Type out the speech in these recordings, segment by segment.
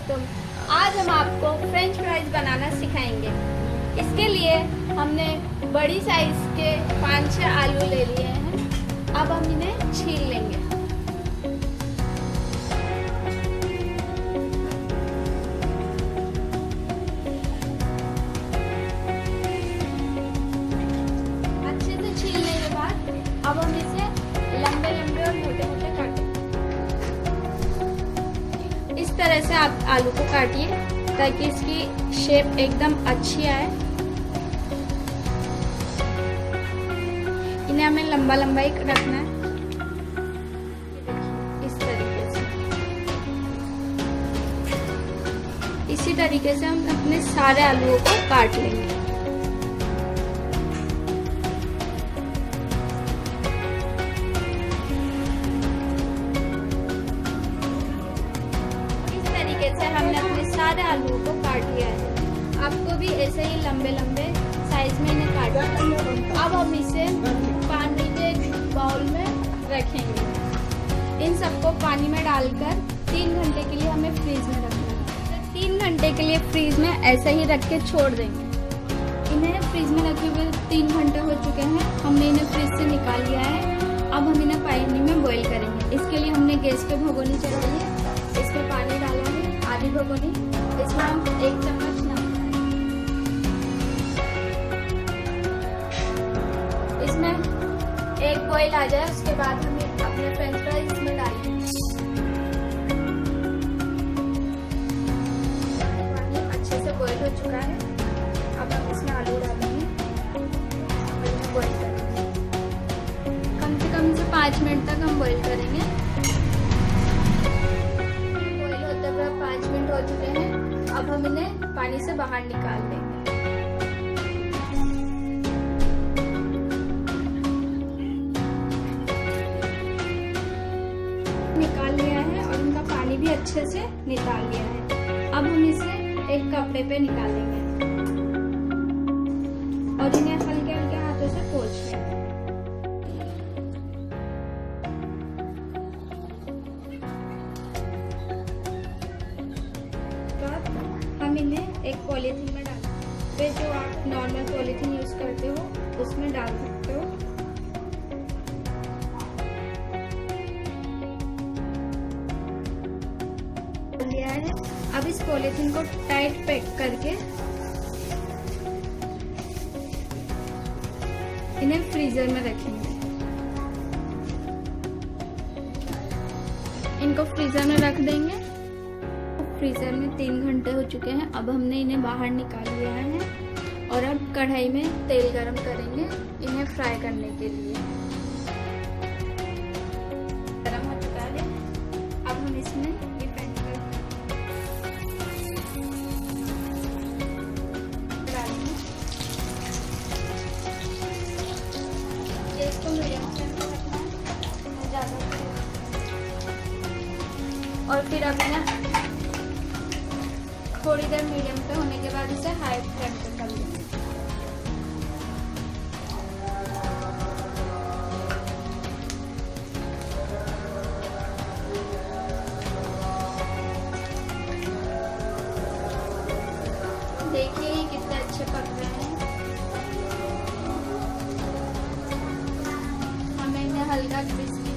दोस्तों, आज हम आपको फ्रेंच फ्राइज बनाना सिखाएंगे। इसके लिए हमने बड़ी साइज के 5-6 आलू ले लिए हैं। अब हम इन्हें छील लेंगे। अच्छे से छीलने के बाद अब हम इसे लंबे लंबे और मोटे मोटे काटेंगे। इस तरह से आप आलू को काटिए ताकि इसकी शेप एकदम अच्छी आए। इन्हें हमें लंबा लंबा ही रखना है, इस तरीके से। इसी तरीके से हम अपने सारे आलूओं को काट लेंगे। से हमने अपने सारे आलूओं को काट लिया है। आपको भी ऐसे ही लंबे लंबे साइज में इन्हें काटना है। अब हम इसे पानी के बाउल में रखेंगे। इन सबको पानी में डालकर 3 घंटे के लिए हमें फ्रीज में रखना है। 3 घंटे के लिए फ्रीज में ऐसे ही रख के छोड़ देंगे। इन्हें फ्रीज में रखे हुए 3 घंटे हो चुके हैं। हमने इन्हें फ्रीज से निकाल लिया है। अब हम इन्हें पानी में बॉईल करेंगे। इसके लिए हमने गैस पे भगोनी चढ़ाई है। इसमें पानी डाला है, आधी भगोनी। इसमें हम 1 चम्मच नमक, इसमें 1 बॉईल आ जाए उसके बाद हम अपने फ्रेंच फ्राइज इसमें डालेंगे। पानी अच्छे से बॉईल हो चुका है। अब हम इसमें आलू डालेंगे और इन्हें बॉईल करेंगे। कम से कम 5 मिनट तक हम बॉईल करेंगे। 5 मिनट हो चुके हैं। अब हम इन्हें पानी से बाहर निकाल देंगे। निकाल लिया है और उनका पानी भी अच्छे से निकाल लिया है। अब हम इसे एक कपड़े पे निकालेंगे और इन्हें हल्के हल्के हाथों से पोंछ लेंगे। हम इन्हें एक पॉलीथीन में डालेंगे। जो आप नॉर्मल पॉलीथीन यूज करते हो उसमें डाल सकते हो। लिया है। अब इस पॉलीथीन को टाइट पैक करके इन्हें फ्रीजर में रखेंगे। इनको फ्रीजर में रख देंगे। फ्रीजर में 3 घंटे हो चुके हैं। अब हमने इन्हें बाहर निकाल लिया है और अब कढ़ाई में तेल गरम करेंगे इन्हें फ्राई करने के लिए। गरम हो चुका है। अब हम इसमें ये फ्रेंच डालेंगे। गैस को मीडियम फ्लेम पे रखना है, ज़्यादा। और फिर अब इन्हें थोड़ी देर मीडियम पे होने के बाद इसे हाई फ्लेम पे कर लेंगे। देखिए ये कितने अच्छे पक रहे हैं। हमें इन्हें हल्का क्रिस्पी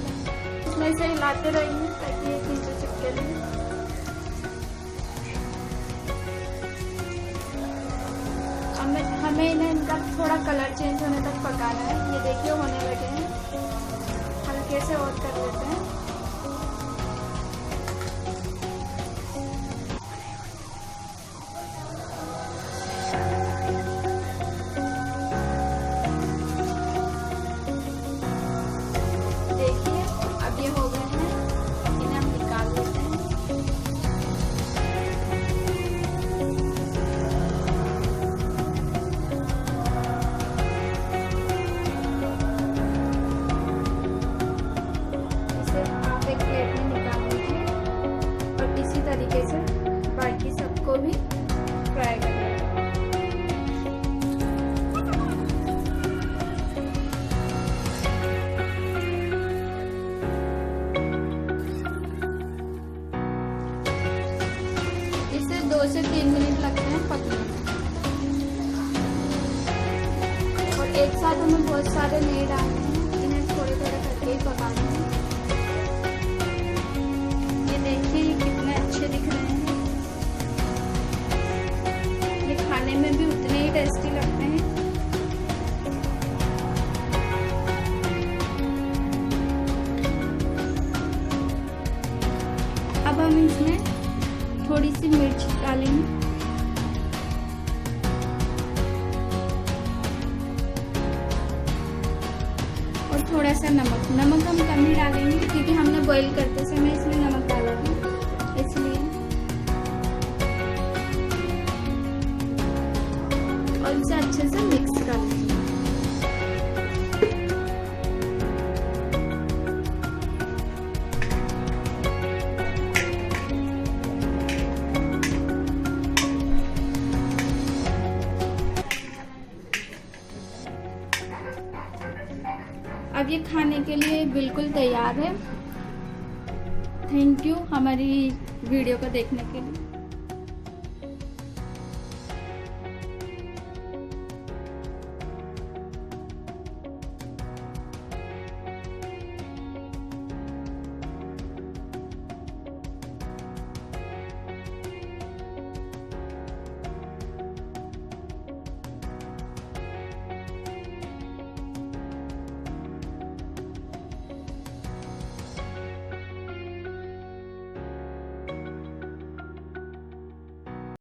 इसमें से हिलाते रहेंगे ताकि ये नीचे चिपके नहीं। हमें इन्हें इनका थोड़ा कलर चेंज होने तक पकाना है। ये देखिए होने लगे हैं। हल्के से और कर लेते हैं। देखिए अब ये हो गए हैं। इन्हें हम निकाल लेते हैं। तरीके से बाकी सबको भी फ्राई करना है। 2 से 3 मिनट लगते हैं पकने में। और एक साथ हमें बहुत सारे नहीं डालने हैं, इन्हें थोड़े थोड़े करके ही पकाना है। ये देखिए ये कितने अच्छे दिख रहे हैं। ये खाने में भी उतने ही टेस्टी लगते हैं। अब हम इसमें थोड़ी सी मिर्च डालेंगे और थोड़ा सा नमक। नमक हम कम ही डालेंगे क्योंकि हमने बॉईल करते समय इसमें नमक डाला था, इसलिए। और इसे अच्छे से मिक्स कर लेंगे। अब ये खाने के लिए बिल्कुल तैयार है। थैंक यू हमारी वीडियो को देखने के लिए।